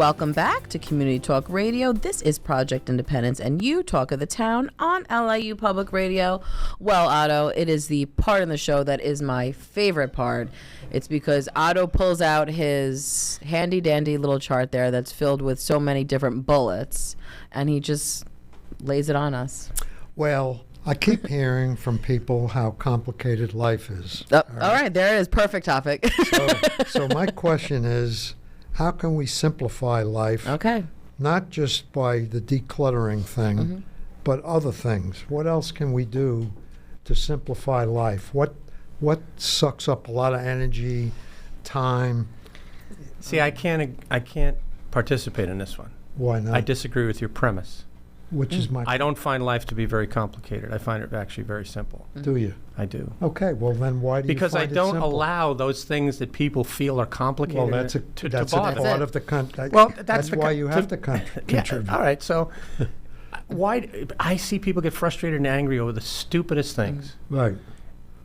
Welcome back to Community Talk Radio. This is Project Independence and you Talk of the Town on LIU Public Radio. Well, Otto, it is the part in the show that is my favorite part. It's because Otto pulls out his handy dandy little chart there that's filled with so many different bullets and he just lays it on us. Well, I keep hearing from people how complicated life is. All right, there it is. Perfect topic. So my question is, how can we simplify life? Okay. Not just by the decluttering thing, but other things. What else can we do to simplify life? What sucks up a lot of energy, time? See, I can't participate in this one. Why not? I disagree with your premise. Which is my... I don't find life to be very complicated. I find it actually very simple. Do you? I do. Okay, well then why do you Because I find it don't simple? allow those things that people feel are complicated Well, that's a bother. part of the country. Well, that's why you have to Yeah, contribute. all right, so why I see people get frustrated and angry over the stupidest things. Right.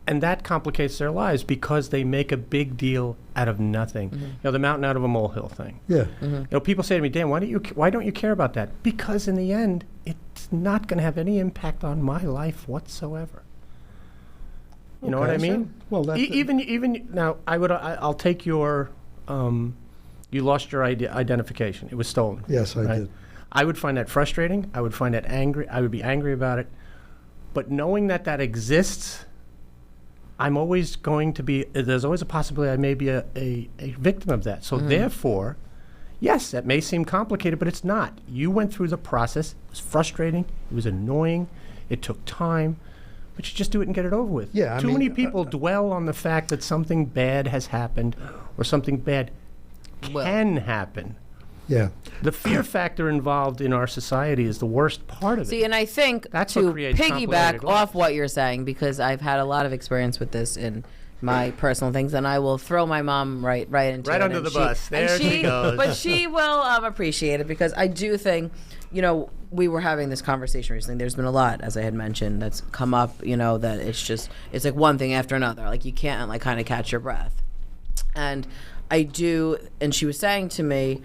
And that complicates their lives because they make a big deal out of nothing. You know, the mountain out of a molehill thing. Yeah. You know, people say to me, Dan, why don't you care about that? Because in the end, it's not going to have any impact on my life whatsoever. You know what I mean? Well, that's even now, I'll take your you lost your identification. It was stolen. Yes, I did. I would find that frustrating. I would find that angry. I would be angry about it. But knowing that exists, I'm always going to be, there's always a possibility I may be a victim of that. So therefore, yes, that may seem complicated, but it's not. You went through the process. It was frustrating. It was annoying. It took time. But you just do it and get it over with. Yeah, Too many people dwell on the fact that something bad has happened or something bad can happen. Yeah. The fear factor involved in our society is the worst part of it. See, and I think That's to what creates piggyback complicated life. off what you're saying, because I've had a lot of experience with this in my personal things, and I will throw my mom right into Right it. under and the bus. There she goes. But she will appreciate it, because I do think, you know, we were having this conversation recently. There's been a lot, as I had mentioned, that's come up, you know, that it's like one thing after another. Like you can't like kind of catch your breath. And I do, and she was saying to me,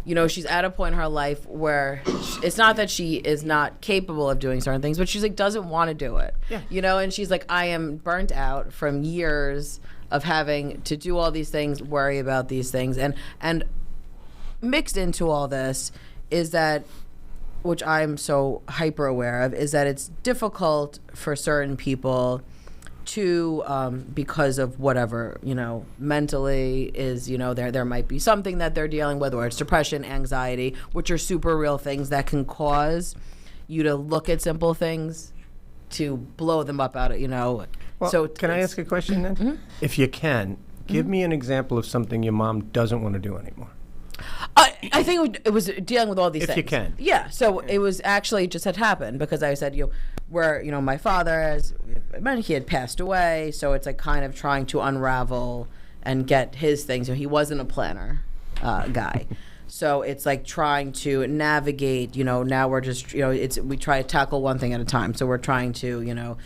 you know, she's at a point in her life where it's not that she is not capable of doing certain things, but she's like doesn't want to do it. Yeah. You know, and she's like, I am burnt out from years of having to do all these things, worry about these things, and mixed into all this is that, which I'm so hyper aware of, is that it's difficult for certain people to because of whatever, you know, mentally is, you know, there might be something that they're dealing with, or it's depression, anxiety, which are super real things that can cause you to look at simple things to blow them up out of, you know. Well, so can I ask a question then? If you can, give me an example of something your mom doesn't want to do anymore. I think it was dealing with all these If things. you can. Yeah, so it was actually just had happened because I said, my father, as he had passed away, so it's like kind of trying to unravel and get his things. So he wasn't a planner guy. So it's like trying to navigate, you know, now we're just, you know, we try to tackle one thing at a time. So we're trying to, you know,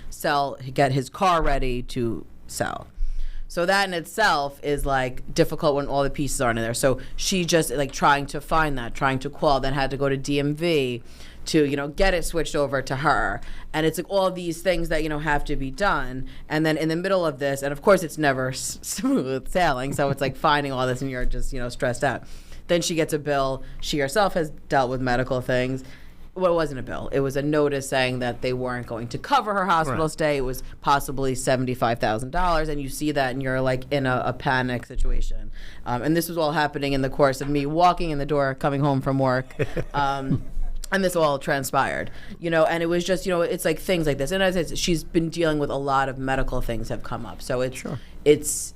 get his car ready to sell. So that in itself is like difficult when all the pieces aren't in there. So she just like trying to find that, trying to call, then had to go to DMV to, you know, get it switched over to her. And it's like all these things that, you know, have to be done. And then in the middle of this, and of course it's never smooth sailing. So it's like finding all this and you're just, you know, stressed out. Then she gets a bill. She herself has dealt with medical things. Well, it wasn't a bill. It was a notice saying that they weren't going to cover her hospital stay. It was possibly $75,000, and you see that, and you're like in a panic situation. And this was all happening in the course of me walking in the door, coming home from work. And this all transpired, you know, and it was just, you know, it's like things like this. And as I said, she's been dealing with a lot of medical things have come up. So it's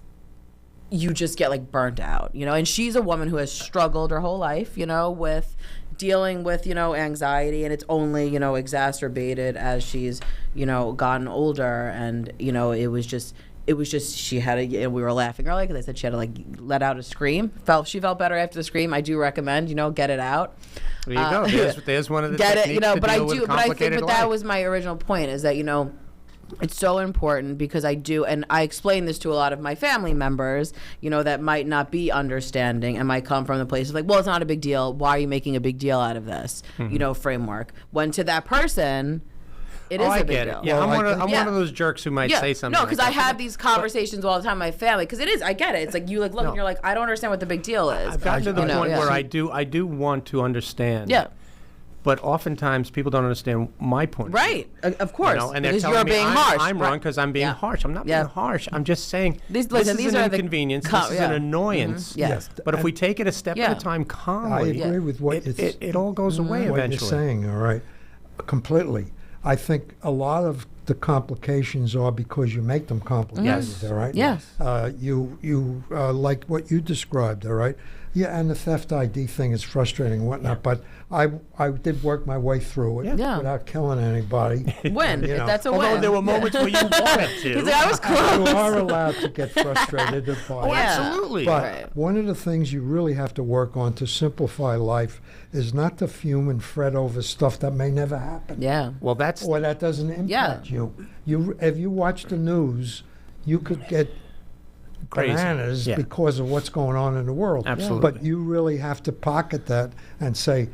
you just get like burnt out, you know, and she's a woman who has struggled her whole life, you know, with dealing with, you know, anxiety, and it's only, you know, exacerbated as she's, you know, gotten older. And, you know, it was just she had we were laughing earlier because I said she had to like let out a scream. She felt better after the scream. I do recommend, you know, get it out. There you go. There's one of the get techniques it, you know, to but deal with a complicated that was my original point, is that, you know, It's so important because I do, and I explain this to a lot of my family members, that might not be understanding and might come from the place of like, well, it's not a big deal. Why are you making a big deal out of this, framework? When to that person, it is a big deal. Yeah, Well, I'm one of those jerks who might say something. No, because I have these conversations all the time with my family. Because it is, I get it. It's like you look and you're like, I don't understand what the big deal is. I've gotten to the point where I do want to understand. Yeah. But oftentimes people don't understand my point. Right, of course. And they're because telling you're me being harsh. I'm wrong because I'm being harsh. I'm not being harsh. I'm just saying this is an inconvenience. This is an annoyance. Mm-hmm. Yes. But if we take it a step at a time calmly, I agree with what it all goes away what eventually. you're saying, all right, completely. I think a lot of the complications are because you make them complicated, Yes. all right? Yes. You like what you described, all right? Yeah, and the theft ID thing is frustrating and whatnot, but I did work my way through it Yeah. without killing anybody. Win. You know. That's a Although win. there were moments where you wanted to. He's like, I was close. You are allowed to get frustrated by Oh, it. absolutely. But Right. one of the things you really have to work on to simplify life is not to fume and fret over stuff that may never happen. Yeah. Well, that's Or that doesn't impact you. If you watch the news, you could get crazy. bananas Yeah. because of what's going on in the world. Absolutely. But you really have to pocket that and say,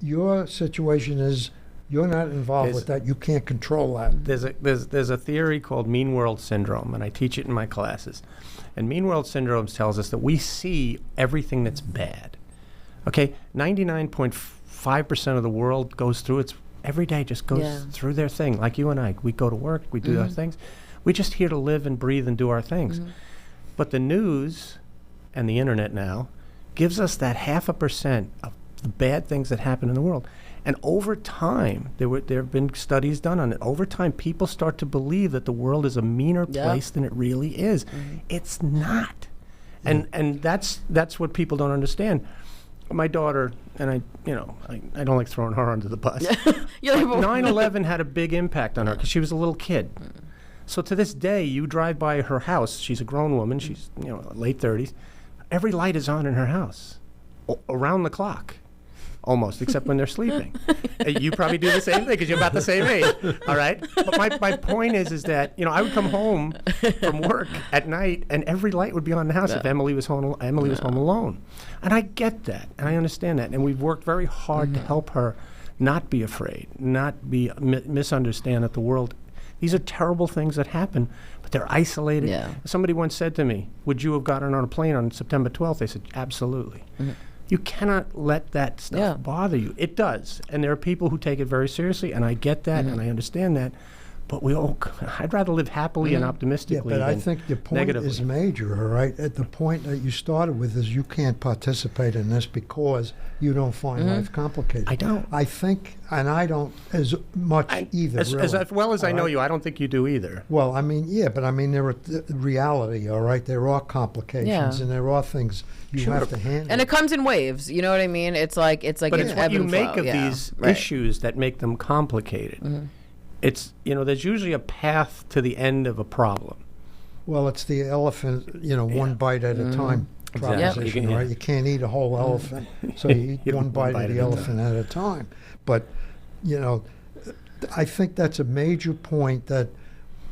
your situation is you're not involved with that. You can't control that. There's a theory called mean world syndrome, and I teach it in my classes. And mean world syndrome tells us that we see everything that's bad. Okay, 99.5% of the world goes through its every day, just goes through their thing. Like you and I, we go to work, we do our things. We're just here to live and breathe and do our things. But the news and the internet now gives us that 0.5% of the bad things that happen in the world. And over time, there have been studies done on it. Over time, people start to believe that the world is a meaner place than it really is. It's not. And that's what people don't understand. My daughter, and I don't like throwing her under the bus. 9/11 had a big impact on her because she was a little kid. So to this day, you drive by her house. She's a grown woman. She's late 30s. Every light is on in her house, around the clock, almost, except when they're sleeping. You probably do the same thing because you're about the same age. All right. But my point is that I would come home from work at night and every light would be on in the house if Emily was home. Emily was home alone, and I get that and I understand that, and we've worked very hard to help her not be afraid, not be misunderstand that the world. These are terrible things that happen, but they're isolated. Yeah. Somebody once said to me, "Would you have gotten on a plane on September 12th?" I said, "Absolutely." You cannot let that stuff bother you. It does. And there are people who take it very seriously, and I get that, and I understand that. But I'd rather live happily and optimistically Yeah, but I than think your point negatively. is major, all right? At the point that you started with is you can't participate in this because you don't find life complicated. I don't. I think, and I don't as much either, As really. well as I all know right? you, I don't think you do either. Well, I mean, there are reality, all right? There are complications, Yeah. and there are things you have to handle. And it comes in waves. You know what I mean? It's like But an it's what ebb you and make flow. of these Right. issues that make them complicated. It's, there's usually a path to the end of a problem. Well, it's the elephant, one bite at a time Exactly. proposition, Yeah. right? You can't eat a whole elephant, so you eat one bite of the elephant at a time. But, I think that's a major point that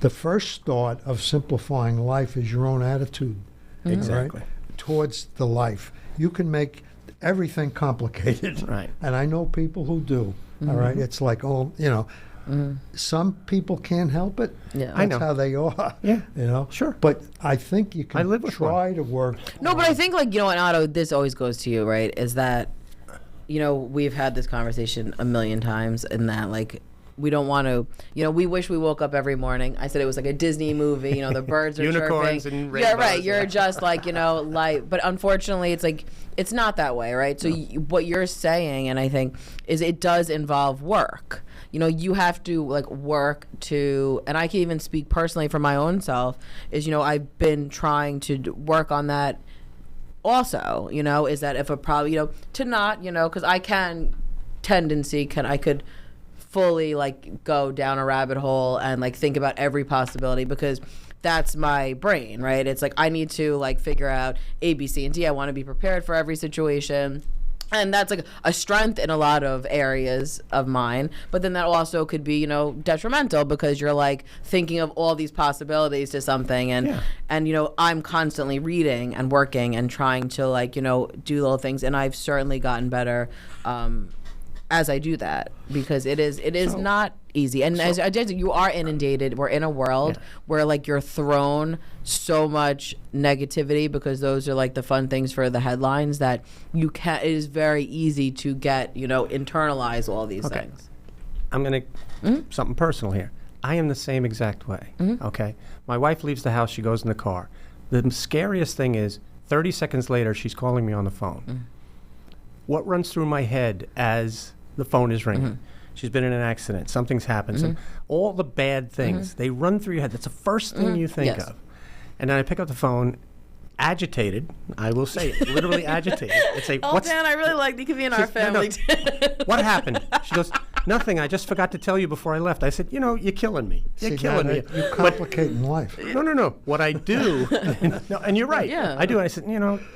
the first start of simplifying life is your own attitude. all right, Exactly. towards the life. You can make everything complicated. Right. And I know people who do. All right. It's like, some people can't help it. Yeah. I That's know. how they are. Yeah. Sure. But I think you can I live with try to work. No, but I think and Otto, this always goes to you, right? Is that, we've had this conversation a million times, and that we don't want to, we wish we woke up every morning. I said it was like a Disney movie, the birds are Unicorns chirping. and Yeah, right. rainbows, You're yeah. just light. But unfortunately, it's not that way, right? So what you're saying, and I think, is it does involve work. You have to work to, and I can even speak personally for my own self, is, I've been trying to work on that also, is that if a problem, to not, because I could fully go down a rabbit hole and think about every possibility, because that's my brain, right? It's I need to figure out A, B, C, and D. I want to be prepared for every situation. And that's like a strength in a lot of areas of mine, but then that also could be, detrimental because you're like thinking of all these possibilities to something, and I'm constantly reading and working and trying to do little things, and I've certainly gotten better as I do that, because it is not easy. And as I did, you are inundated. We're in a world where you're thrown so much negativity, because those are the fun things for the headlines, that it is very easy to get, internalize all these things. I'm going to, something personal here. I am the same exact way. Okay. My wife leaves the house, she goes in the car. The scariest thing is 30 seconds later, she's calling me on the phone. What runs through my head as the phone is ringing? She's been in an accident, something's happened, and all the bad things, they run through your head. That's the first thing you think of. And then I pick up the phone, agitated, I will say it, literally agitated. I say, Dan, I really like you could be in our family. What happened? She goes, nothing, I just forgot to tell you before I left. I said, you're killing me. You're killing me. You're complicating life. No. What I do, and you're right. I do. I said,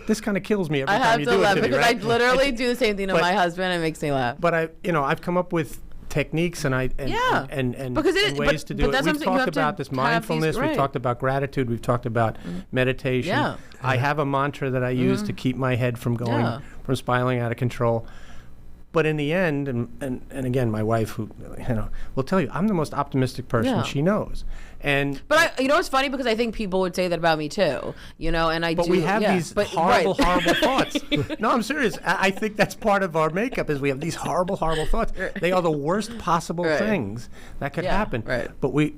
this kind of kills me every time you do it to me. I have to laugh, because right? I literally do the same thing to my husband, and it makes me laugh. But I've come up with techniques and ways to do it. We've talked about this mindfulness. We've talked about gratitude. We've talked about meditation. I have a mantra that I use to keep my head from from spiraling out of control. But in the end, and again, my wife, who will tell you, I'm the most optimistic person she knows. But it's funny, because I think people would say that about me too. But we have these horrible thoughts. No, I'm serious. I think that's part of our makeup, is we have these horrible thoughts. They are the worst possible things that could happen. Right. But we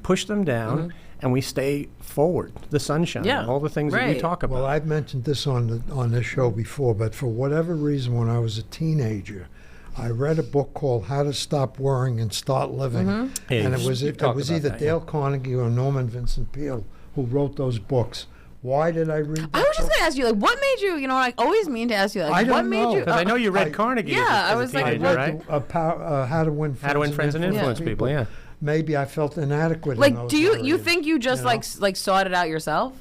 push them down. And we stay forward, the sunshine, all the things that we talk about. Well, I've mentioned this on this show before, but for whatever reason, when I was a teenager, I read a book called How to Stop Worrying and Start Living. And it was either Dale Carnegie or Norman Vincent Peale who wrote those books. Why did I read that? I was just going to ask you, what made you, I always mean to ask you, I don't what made know. you? Because I know you read Carnegie as a teenager, right? How to Win Friends and Influence People. Maybe I felt inadequate. In those do you areas, think you just sought it out yourself?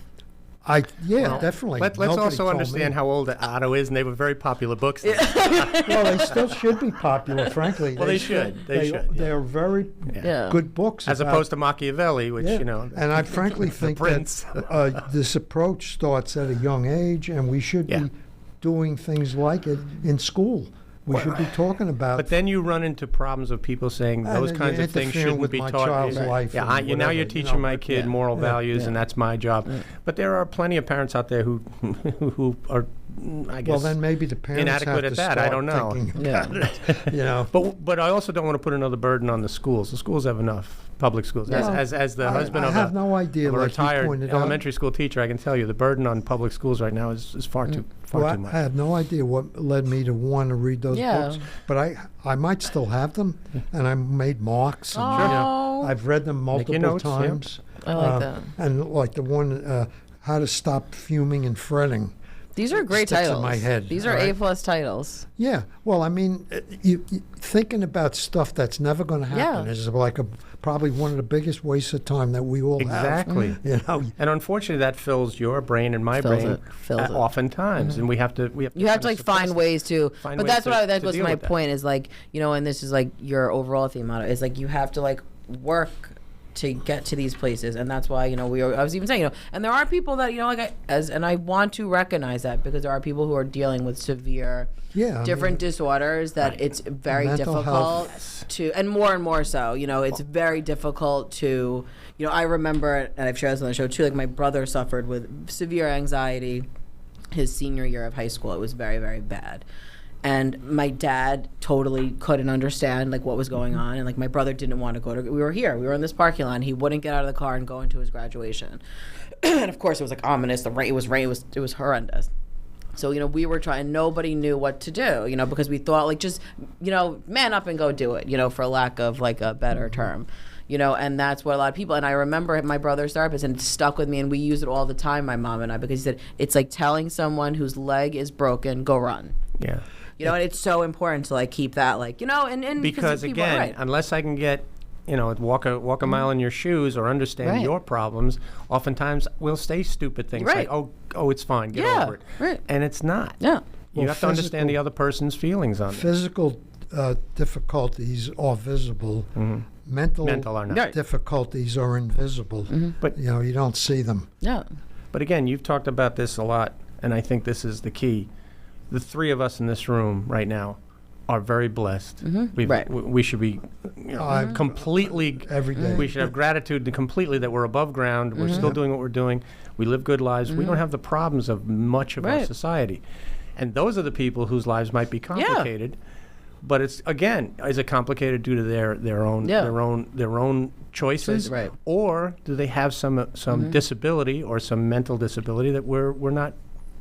Definitely. Let's also understand how old Otto is, and they were very popular books. Well, they still should be popular, frankly. Well, they should. They're very good books. As opposed to Machiavelli, which, And I frankly think that this approach starts at a young age, and we should be doing things like it in school. We should be talking about. But then you run into problems of people saying those kinds of things shouldn't be taught. Child's life now you're teaching my kid moral values, and that's my job. But there are plenty of parents out there who are, I guess, well, then maybe the parents inadequate have at that. I don't know. But I also don't want to put another burden on the schools. The schools have enough. Public schools. As the husband of a retired elementary school teacher, I can tell you the burden on public schools right now is far too much. I have no idea what led me to want to read those books, but I might still have them, and I made marks. And, I've read them multiple times. I like that. And like the one, How to Stop Fuming and Fretting. These are great titles. In my head. These are A+ titles. Yeah. Well, I mean, you thinking about stuff that's never going to happen is probably one of the biggest wastes of time that we all have. Exactly. And unfortunately, that fills your brain and my brain oftentimes, and we have to. You have to find ways to. But that's that was my point. Is and this is your overall theme on it. Is you have to work to get to these places, and that's why I was even saying and there are people that and I want to recognize that, because there are people who are dealing with severe different disorders that it's very difficult to, and more so it's very difficult to I remember, and I've shared this on the show too, my brother suffered with severe anxiety his senior year of high school. It was very, very bad. And my dad totally couldn't understand what was going on, and my brother didn't want to go to. We were in this parking lot. And he wouldn't get out of the car and go into his graduation, and of course it was ominous. The rain, it was horrendous. So we were trying. Nobody knew what to do, because we thought just man up and go do it, for lack of a better term. And that's what a lot of people, and I remember my brother's therapist, and it stuck with me, and we use it all the time, my mom and I, because he said, it's like telling someone whose leg is broken, go run. Yeah. And it's so important to keep that and because again, unless I can get walk a mile in your shoes or understand your problems, oftentimes we'll say stupid things like, oh, it's fine, get over it. Right. And it's not. Yeah. Well, have to understand the other person's feelings on it. Physical difficulties are visible. Mental are not. difficulties are invisible. But You don't see them. Yeah. But again, you've talked about this a lot, and I think this is the key. The three of us in this room right now are very blessed. Right. We should be completely, Every day. we should have gratitude completely that we're above ground. We're still doing what we're doing. We live good lives. We don't have the problems of much of our Right. society. And those are the people whose lives might be complicated. But it's, again, is it complicated due to their own choices, Right. or do they have some disability or some mental disability that we're not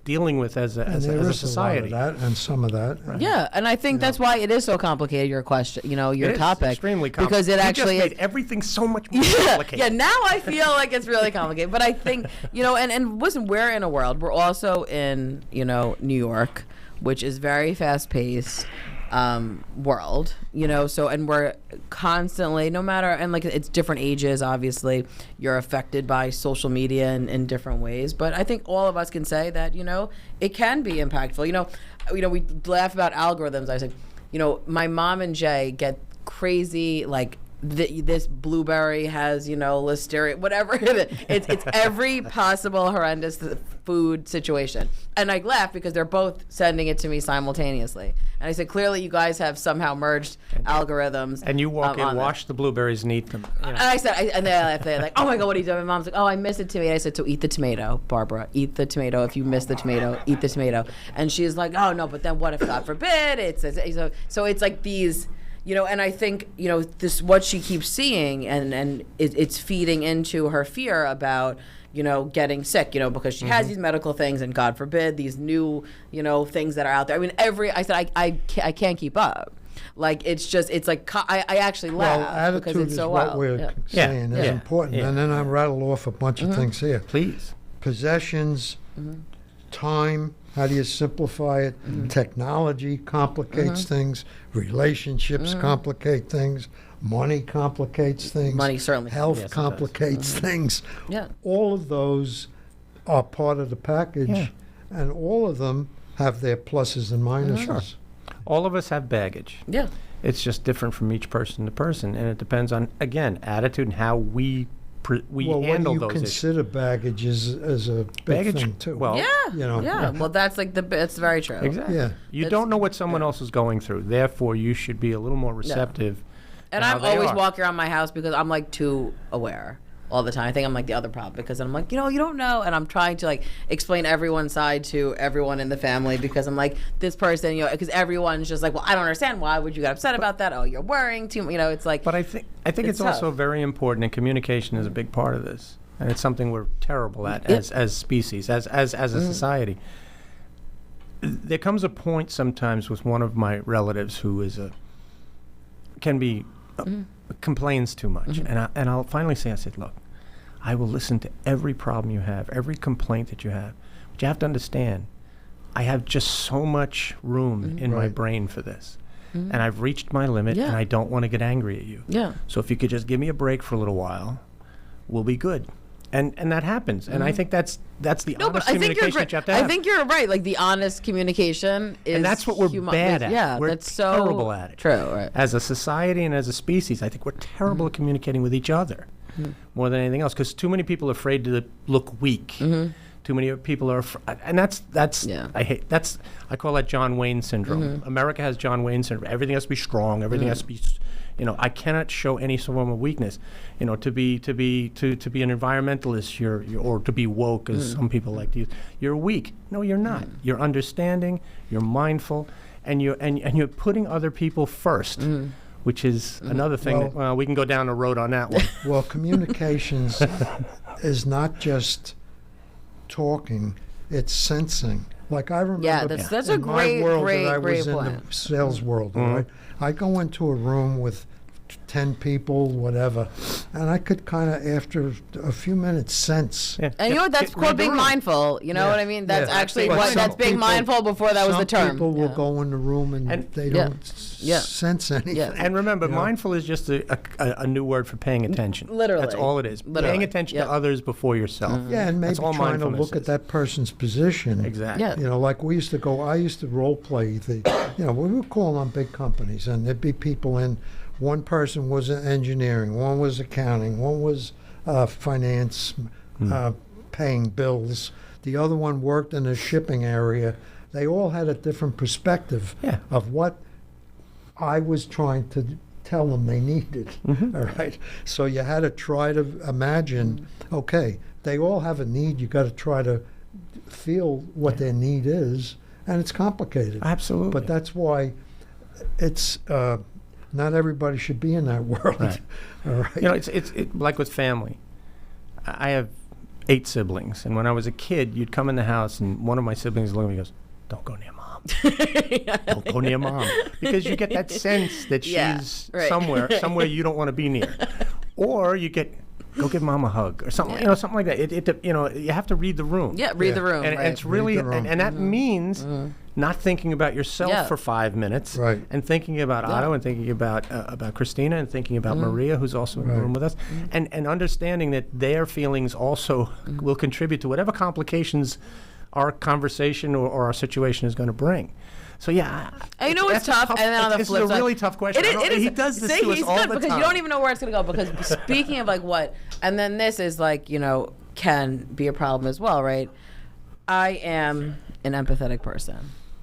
dealing with as And a there is society? a lot of that and some of that. Yeah, and I think that's why it is so complicated, your question, your It is topic. extremely Because complicated. it actually you just is. made everything so much more Yeah, complicated. now I feel like it's really complicated. But I think, and listen, we're in a world, we're also in, New York, which is very fast-paced world, so, and we're constantly, no matter, and like it's different ages, obviously, you're affected by social media in different ways. But I think all of us can say that, it can be impactful. We laugh about algorithms. I said, my mom and Jay get crazy, like, this blueberry has, listeria, whatever it is. It's every possible horrendous food situation. And I laugh because they're both sending it to me simultaneously. And I said, clearly you guys have somehow merged algorithms. And you walk in, on wash the blueberries and eat them. And I said, and they're like, oh my God, what are you doing? My mom's like, oh, I miss the tomato. I said, so eat the tomato, Barbara. Eat the tomato. If you miss the tomato, eat the tomato. And she's like, oh no, but then what if, God forbid, so it's like these... and I think, this what she keeps seeing, and it's feeding into her fear about, getting sick, because she has these medical things, and God forbid, these new, things that are out there. I mean, I said, I can't keep up. Like, it's like, I actually laugh because attitude it's is so what wild. we're saying is important. Yeah. And then I rattle off a bunch of things here. Please. Possessions, time, how do you simplify it? Technology complicates things. Relationships complicate things. Money complicates things. Money certainly. Health Yes, it does. complicates things. Yeah. All of those are part of the package, Yeah. and all of them have their pluses and minuses. All of us have baggage. Yeah. It's just different from each person to person, and it depends on, again, attitude and how we Well, handle what do you those issues. consider baggage is a big Baggage, thing, too. well, Yeah. Yeah. Well, that's like it's very true. Exactly. Yeah. You It's- don't know what someone else is going through. Therefore, you should be a little more receptive. And to how I'm they always are. walking around my house because I'm like too aware all the time. I think I'm like the other problem because I'm like, you don't know. And I'm trying to like explain everyone's side to everyone in the family because I'm like, this person, because everyone's just like, well, I don't understand. Why would you get upset about that? Oh, you're worrying too. It's like. But I think it's tough. also very important, and communication is a big part of this. And it's something we're terrible at Yeah. as species, as a society. There comes a point sometimes with one of my relatives who complains too much, and I'll finally say, I said, look, I will listen to every problem you have, every complaint that you have, but you have to understand, I have just so much room in my Right. brain for this, and I've reached my limit, Yeah. and I don't want to get angry at you. Yeah. So if you could just give me a break for a little while, we'll be good. And that happens. And I think that's the No, but honest I think you're communication that you have to have. I think you're right. Like the honest communication is. And that's what we're bad at. Yeah, We're that's so terrible at it. True. Right. As a society and as a species, I think we're terrible at communicating with each other more than anything else, because too many people are afraid to look weak. Too many people are, and that's Yeah. I call that John Wayne syndrome. America has John Wayne syndrome. Everything has to be strong. Everything has to be, I cannot show any form of weakness. To be an environmentalist, or to be woke, as some people like to use, you're weak. No, you're not. You're understanding. You're mindful, and you're putting other people first. Which is another thing. Well- We can go down a road on that one. Well, communications is not just talking, it's sensing. Like I remember Yeah, that's a in my great, world great, that I great was in point. the sales world, right? I go into a room with 10 people, whatever. And I could kind of, after a few minutes, sense. Yeah. And you know what? That's called being mindful. You know Yeah. what I mean? That's Yeah. actually But what. some That's being people- mindful before that was the term. Some people will Yeah. go in the room and they Yeah. don't Yeah. sense anything. Yeah. And remember, You know? mindful is just a new word for paying attention. Literally. That's all it is. Literally. Paying attention Yeah. to others before yourself. Yeah, and maybe That's all trying to mindfulness look at is. that person's position. Exactly. Yeah. You know, like I used to role play we were calling on big companies, and there'd be people in. One person was in engineering, one was accounting, one was finance, paying bills. The other one worked in the shipping area. They all had a different perspective Yeah. of what I was trying to tell them they needed. Mm-hmm. All right. So you had to try to imagine, okay, they all have a need. You got to try to feel what their need is, and it's complicated. Absolutely. But that's why it's not everybody should be in that world. Right. All right. You know, it's like with family. I have 8 siblings, and when I was a kid, you'd come in the house, and one of my siblings would look at me and goes, "Don't go near mom. Don't go near mom," because you get that sense that Yeah, she's right. somewhere you don't want to be near, or you get. Go give mom a hug or something, Yeah. something like that. You have to read the room. Yeah, read Yeah. the room. And right. it's really, Read the room. and that means not thinking about yourself Yeah. for 5 minutes, Right. and thinking about Yeah. Otto, and thinking about Kristina, and thinking about Maria, who's also in the Right. room with us, and understanding that their feelings also will contribute to whatever complications our conversation or our situation is going to bring. So yeah, And you know what's that's a tough? And then on the this flip is a side, really tough question. It is. He does this See, to us he's all good the because time. you don't even know where it's going to go. Because speaking of like what, and then this is like, can be a problem as well, right? I am an empathetic person,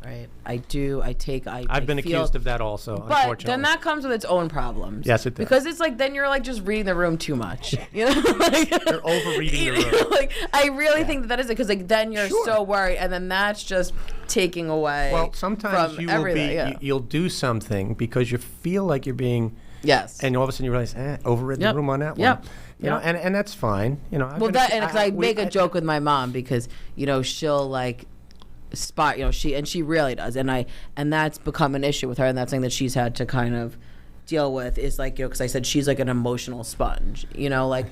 right? I've been accused of that also, But unfortunately. then that comes with its own problems. Yes, it does. Because it's like then you're like just reading the room too much. Like, You're over-reading the room. Like I really think that is it because like then you're Sure. so worried, and then that's just taking away. Well, sometimes from you will everything, be, yeah. you'll do something because you feel like you're being, Yes. and all of a sudden you realize, overread Yep. the room on that Yep. one. You know, and that's fine. I've Well, been that accu- and 'cause I we- make a joke with my mom because she'll like spot she really does, and that's become an issue with her, and that's something that she's had to kind of deal with is like because I said she's like an emotional sponge. Like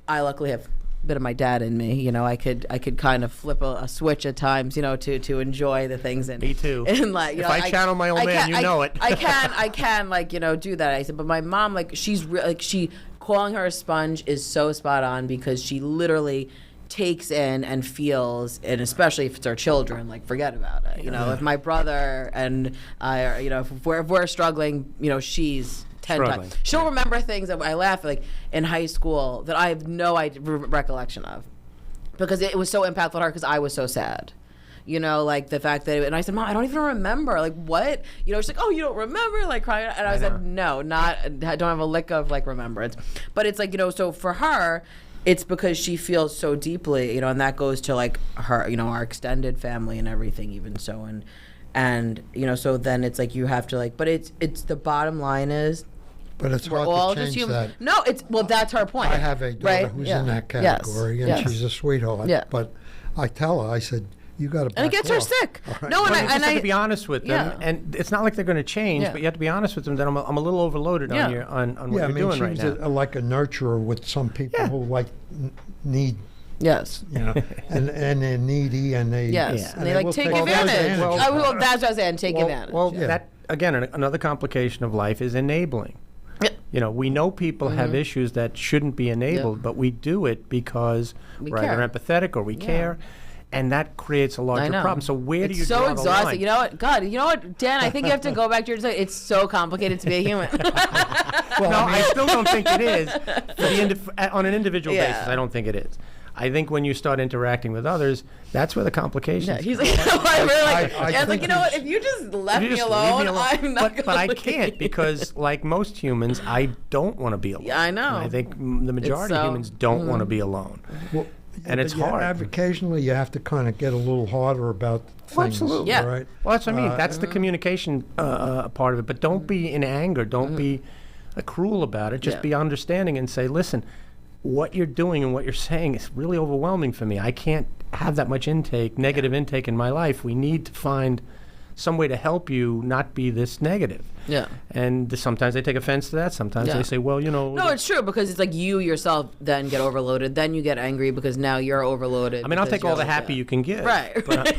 I luckily have a bit of my dad in me. I could kind of flip a switch at times. To enjoy the things in Me too. And like If I channel my old man, you know it. I can like do that. I said, but my mom like she's she calling her a sponge is so spot on because she literally takes in and feels, and especially if it's our children, like forget about it. If my brother and I are, if we're struggling, she's 10 Struggling. times. She'll remember things that I laugh like in high school that I have no recollection of because it was so impactful to her because I was so sad. Like the fact that, and I said, Mom, I don't even remember. Like, what? She's like, oh, you don't remember? Like, crying. And I said, no, I don't have a lick of, like, remembrance. But it's like, so for her, it's because she feels so deeply, and that goes to, like, her, our extended family and everything, even so. And so then it's like you have to, like, but it's the bottom line is, But it's we're hard all to just change human. that. No, that's her point. I have a daughter right? who's Yeah. in that Yes. category, and Yes. she's a sweetheart. Yeah. But I tell her, I said, you got to back And it gets her off. sick. All right. No, Well, you and just I have to be honest with them, Yeah. and it's not like they're going to change, Yeah. but you have to be honest with them that I'm a little overloaded Yeah. on what Yeah, I you're mean, doing right she's now. like a nurturer with some people Yeah. who need, Yes. and they're needy and they Yes, Yeah. and they like will take take advantage. Well, Well, that's what I was saying. Take well, advantage. well, Yeah. that again, another complication of life is enabling. Yeah. We know people have issues that shouldn't be enabled, but we do it because We we're either care. empathetic or we care, and that creates a I larger know. problem. So where do It's you so draw the exhausting. line? You know what, God? You know what, Dan? I think you have to go back to your. It's so complicated to be a human. Well, no, I still don't think it is. On an individual Yeah. basis, I don't think it is. I think when you start interacting with others, that's where the complications. Yeah, he's like, I really like. I I was like, think you know what? he's- If you just left You me just alone, leave me alone. I'm not. But I gonna can't because, like most humans, I don't want to be alone. Yeah, I know. And I think the majority of so- humans don't want to be alone. Well, And it's but yeah, hard. Occasionally, you have to kind of get a little harder about things. absolutely. Yeah. Right? Well, that's what I mean. That's the communication part of it. But don't be in anger. Don't be cruel about it. Just Yeah. be understanding and say, listen, what you're doing and what you're saying is really overwhelming for me. I can't have that much negative intake in my life. We need to find some way to help you not be this negative. Yeah. And sometimes they take offense to that. Sometimes Yeah. they say, well, No, it's true because it's like you yourself then get overloaded. Then you get angry because now you're overloaded. I mean, I'll because take all you're the like, happy you can get. Right. But,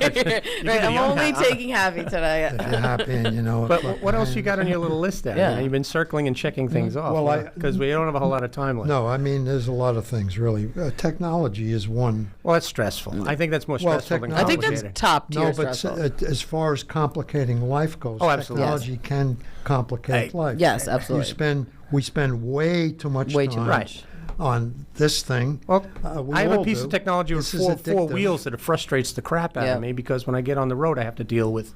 Right. I'm only taking happy today. If you're happy and you know it. But what else you got on your little list there? Yeah. You've been circling and checking things off. Well, Because we don't have a whole lot of time left. No, I mean, there's a lot of things, really. Technology is one. Well, that's stressful. I think that's more Well, stressful than I think complicated. that's top tier No, but stressful. as far as complicating life goes, Oh, absolutely. technology can complicate Hey. life. Yes, absolutely. We spend way too much Way time too much. Right. on this thing. Well, We I have a all piece do. of technology with This is four addictive. wheels that it frustrates the crap out Yeah. of me because when I get on the road, I have to deal with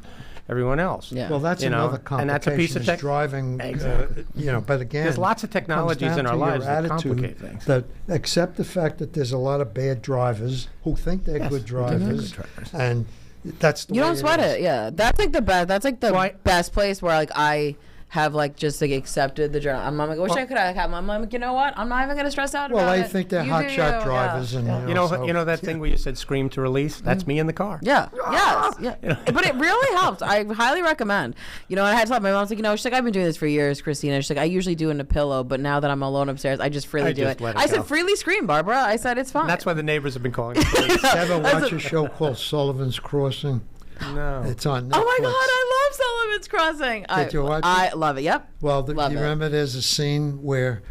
everyone else. Yeah. Well, that's You know, another complication. and that's a piece of is tech- driving. Exactly. But again, There's lots of comes technologies down in our to your lives that attitude complicate things. That accept the fact that there's a lot of bad drivers who think they're Yes, good who think they're drivers, good drivers. and that's the You way don't sweat is. it. Yeah, that's like the best. That's like the Well, best place where like I have like just like accepted the journal. I'm like, I wish I could have. I'm like, you know what? I'm not even gonna stress out Well, about I it. think they're You hot do shot you. drivers, Yeah. and Yeah. You know that thing where you said scream to release? That's me in the car. Yeah. Yes. Yeah. But it really helps. I highly recommend. You know, and I had to tell my mom, I was like, she's like, I've been doing this for years, Kristina. She's like, I usually do it in a pillow, but now that I'm alone upstairs, I just freely I do just it. let it I go. said, freely scream, Barbara. I said, it's fine. That's why the neighbors have been calling the police. You ever watch a show called Sullivan's Crossing? No. It's on Netflix. Oh my God, I love Sullivan's Crossing. Did you watch I it? love it. Yep. Well, do Love you it. remember there's a scene where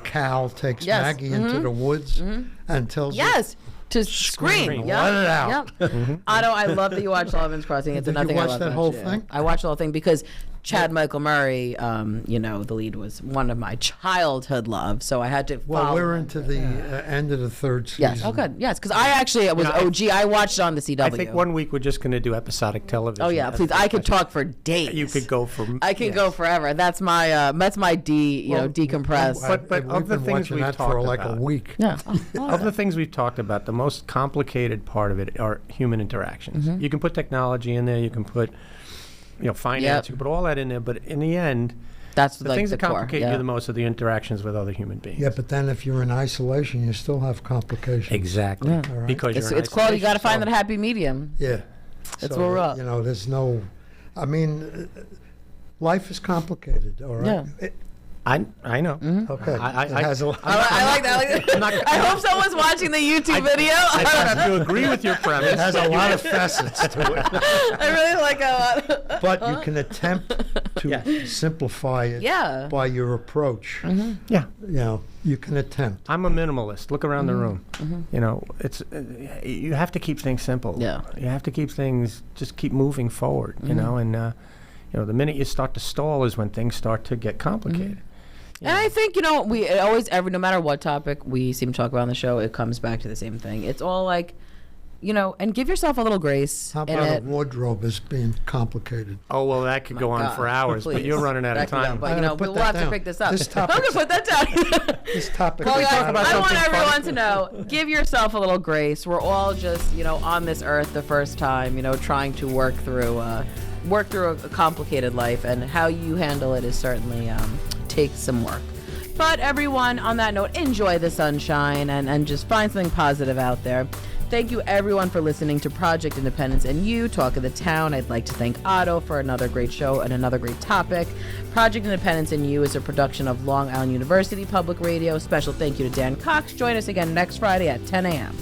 Cal takes Yes. Maggie into the woods and tells her, Yes. To scream. Let it out. Yep. Otto, I love that you watch Sullivan's Crossing. It's Did another you thing I watch love that about whole you. thing? I watched the whole thing because Chad Michael Murray, the lead was one of my childhood loves, so I had to Well, follow we're him. into the end of the third season. Yes. Oh, good. Yes, because I actually was OG. I watched it on the CW. I think one week we're just going to do episodic television. Oh yeah, please. I could talk for days. You could go for. I can go forever. That's my decompress. But we've of the been things watching we've that for talked like about- a week. Yeah. Of the things we've talked about, the most complicated part of it are human interactions. You can put technology in there. You can put, finance. Yep. You can put all that in there. But in the end, That's the like things the that core. complicate Yeah. you the most are the interactions with other human beings. Yeah, but then if you're in isolation, you still have complications. Exactly. Yeah. All right. Because It's you're in called. You got to isolation, find that happy medium. Yeah. That's So, where we're at. there's no. I mean, life is complicated. All right. Yeah. I know. Okay. I- it has a lot. I like that. I like that. I hope someone's watching the YouTube video. I have to agree with your premise. It has a lot of facets to it. I really like a lot. But you can attempt to Yeah. simplify it Yeah. by your approach. Yeah. You can attempt. I'm a minimalist. Look around the room. It's you have to keep things simple. Yeah. You have to keep things just keep moving forward. And the minute you start to stall is when things start to get complicated. And I think, we always, no matter what topic we seem to talk about on the show, it comes back to the same thing. It's all like, and give yourself a little grace How in about a it. wardrobe as being complicated? Oh well, that could go on God, for hours, but please. you're running out of That could go, time. But, I'm gonna put we'll that have to down. pick this up. This I'm going to topic's- put that down. This topic. Well, is guys, not about I want something everyone fun? to know, give yourself a little grace. We're all just, on this earth the first time, trying to work through a complicated life, and how you handle it is certainly takes some work. But everyone, on that note, enjoy the sunshine and just find something positive out there. Thank you, everyone, for listening to Project Independence and You, Talk of the Town. I'd like to thank Otto for another great show and another great topic. Project Independence and You is a production of Long Island University Public Radio. Special thank you to Dan Cox. Join us again next Friday at 10 a.m.